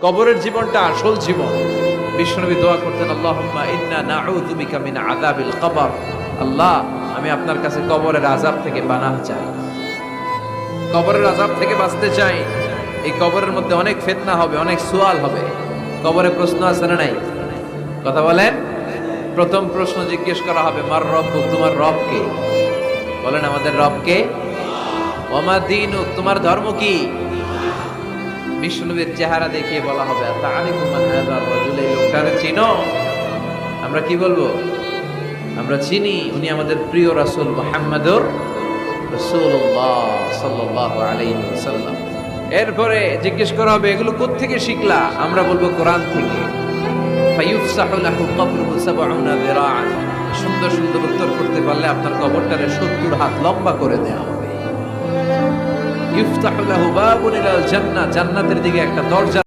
কবরের জীবনটা আসল জীবন। বিশ্বনবী দোয়া করতেন, আল্লাহুম্মা ইন্না নাউযু বিকা মিন আযাবিল কবর। আল্লাহ, আমি আপনার কাছে কবরের আযাব থেকে পানাহ চাই, কবরের আযাব থেকে বাঁচতে চাই। এই কবরের মধ্যে অনেক ফিতনা হবে, অনেক সুয়াল হবে। কবরে প্রশ্ন আছে না নাই? কথা বলেন। প্রথম প্রশ্ন জিজ্ঞেস করা হবে, মার রব্বুক, তোমার রব কে? বলেন, আমাদের রব কে? ওয়া মা দীনুক, তোমার ধর্ম কি? বিষ্ণুবীর চেহারা দেখিয়ে বলা হবে, তাআরিফু মান হাযার রাজুল, এই লোকটারে চিনো? আমরা কি বলবো? আমরা চিনি, উনি আমাদের প্রিয় রাসূল মুহাম্মদুর রাসূলুল্লাহ সাল্লাল্লাহু আলাইহি ওয়াসাল্লাম। এরপরে জিজ্ঞেস করা হবে, এগুলো কোত্থেকে শিখলা? আমরা বলবো, কোরআন থেকে। ফায়ুফসাহু লাহু কবরুহু ৭০ যিরাআন। সুন্দর সুন্দর উত্তর করতে পারলে আপনার কবরটারে ৭০ হাত লম্বা করে দেয়া হবে। ইফতাহু লাহু বাবুন ইলাল জান্নাহ, জান্নাতের দিকে একটা দরজা